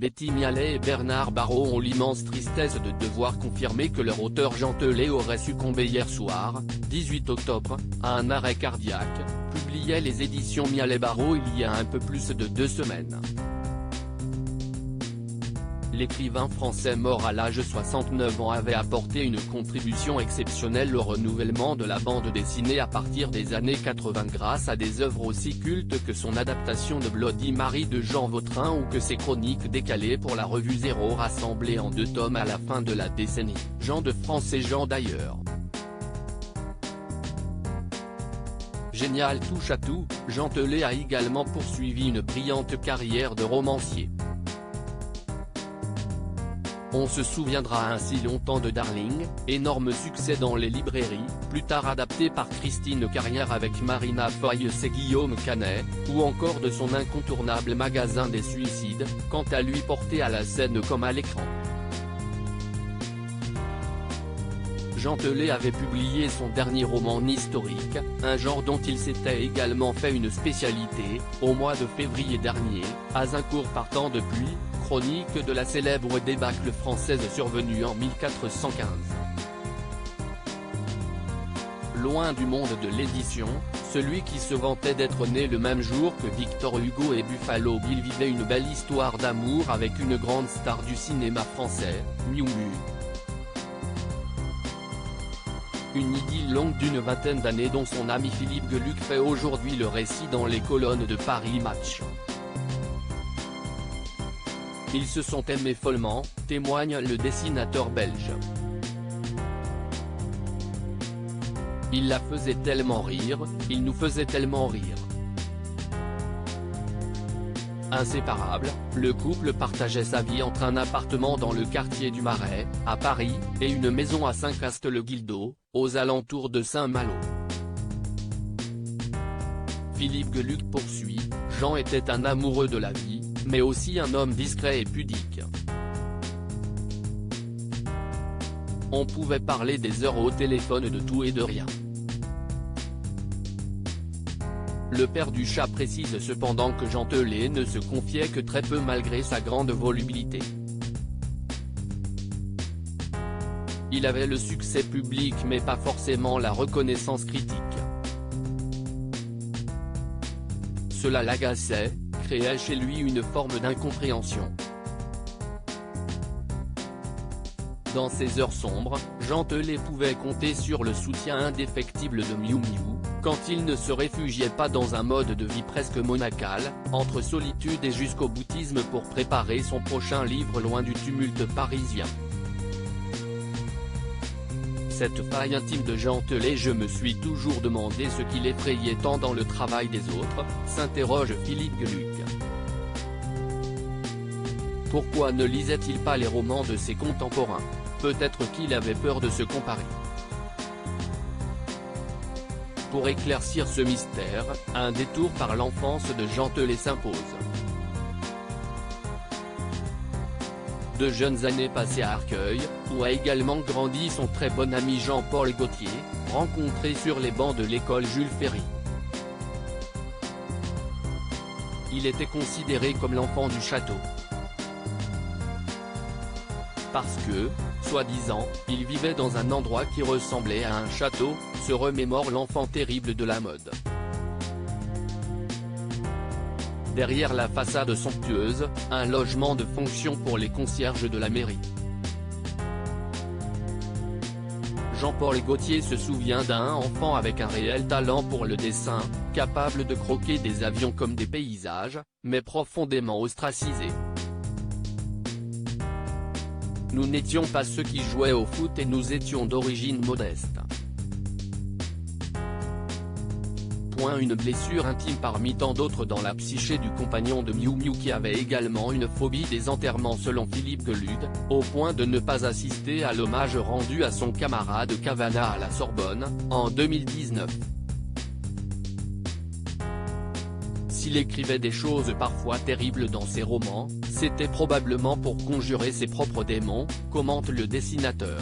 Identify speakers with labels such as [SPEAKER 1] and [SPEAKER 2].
[SPEAKER 1] Betty Mialet et Bernard Barrault ont l'immense tristesse de devoir confirmer que leur auteur Jean Telet aurait succombé hier soir, 18 octobre, à un arrêt cardiaque, publiait les éditions Mialet-Barrault il y a un peu plus de 2 semaines. L'écrivain français mort à l'âge de 69 ans avait apporté une contribution exceptionnelle au renouvellement de la bande dessinée à partir des années 80 grâce à des œuvres aussi cultes que son adaptation de Bloody Mary de Jean Vautrin ou que ses chroniques décalées pour la revue Zéro rassemblées en 2 tomes à la fin de la décennie, Jean de France et Jean d'ailleurs. Génial touche à tout, Jean Telet a également poursuivi une brillante carrière de romancier. On se souviendra ainsi longtemps de Darling, énorme succès dans les librairies, plus tard adapté par Christine Carrière avec Marina Foïs et Guillaume Canet, ou encore de son incontournable Magasin des Suicides, quant à lui porté à la scène comme à l'écran. Jean Telet avait publié son dernier roman historique, un genre dont il s'était également fait une spécialité, au mois de février dernier, Azincourt partant de pluie, chronique de la célèbre débâcle française survenue en 1415. Loin du monde de l'édition, celui qui se vantait d'être né le même jour que Victor Hugo et Buffalo Bill vivait une belle histoire d'amour avec une grande star du cinéma français, Miou Miou. Une idylle longue d'une vingtaine d'années dont son ami Philippe Geluck fait aujourd'hui le récit dans les colonnes de Paris Match. Ils se sont aimés follement, témoigne le dessinateur belge. Il la faisait tellement rire, il nous faisait tellement rire. Inséparable, le couple partageait sa vie entre un appartement dans le quartier du Marais, à Paris, et une maison à Saint-Cast-le-Guildo, aux alentours de Saint-Malo. Philippe Geluck poursuit, Jean était un amoureux de la vie, mais aussi un homme discret et pudique. On pouvait parler des heures au téléphone de tout et de rien. Le père du chat précise cependant que Jean Telet ne se confiait que très peu malgré sa grande volubilité. Il avait le succès public mais pas forcément la reconnaissance critique. Cela l'agaçait, créait chez lui une forme d'incompréhension. Dans ces heures sombres, Jean Telet pouvait compter sur le soutien indéfectible de Miou Miou, quand il ne se réfugiait pas dans un mode de vie presque monacal, entre solitude et jusqu'au boutisme pour préparer son prochain livre loin du tumulte parisien. Cette faille intime de Jean Telet, je me suis toujours demandé ce qui l'effrayait tant dans le travail des autres, s'interroge Philippe Geluck. Pourquoi ne lisait-il pas les romans de ses contemporains? Peut-être qu'il avait peur de se comparer. Pour éclaircir ce mystère, un détour par l'enfance de Jean Telet s'impose. De jeunes années passées à Arcueil, où a également grandi son très bon ami Jean-Paul Gaultier, rencontré sur les bancs de l'école Jules Ferry. Il était considéré comme l'enfant du château. Parce que, soi-disant, il vivait dans un endroit qui ressemblait à un château, se remémore l'enfant terrible de la mode. Derrière la façade somptueuse, un logement de fonction pour les concierges de la mairie. Jean-Paul Gaultier se souvient d'un enfant avec un réel talent pour le dessin, capable de croquer des avions comme des paysages, mais profondément ostracisé. Nous n'étions pas ceux qui jouaient au foot et nous étions d'origine modeste. Une blessure intime parmi tant d'autres dans la psyché du compagnon de Miou Miou qui avait également une phobie des enterrements selon Philippe Geluck, au point de ne pas assister à l'hommage rendu à son camarade Cavana à la Sorbonne, en 2019. S'il écrivait des choses parfois terribles dans ses romans, c'était probablement pour conjurer ses propres démons, commente le dessinateur.